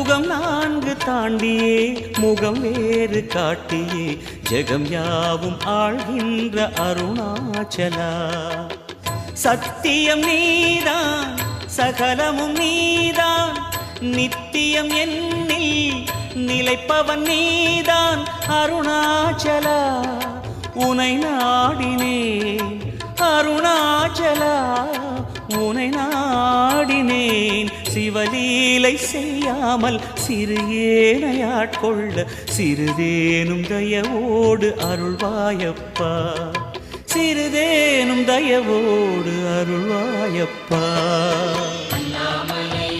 யுகம் 4 தாண்டியே முகம் வேறு காட்டியே ஜெகம் யாவும் ஆழ்கின்ற அருணாச்சலா. சத்தியம் நீதான் சகலமும் நீதான் நித்தியம் என்னில் நிலைப்பவன் நீதான் அருணாச்சலா. உனை நாடினேன் அருணாச்சலா உனை நாடினேன். சிவலீலை செய்யாமல் சிறு ஏனையாட்கொள்ள சிறிதேனும் தயவோடு அருள்வாயப்பா. சிறிதேனும் தயவோடு அருள்வாயப்பா. அண்ணாமலை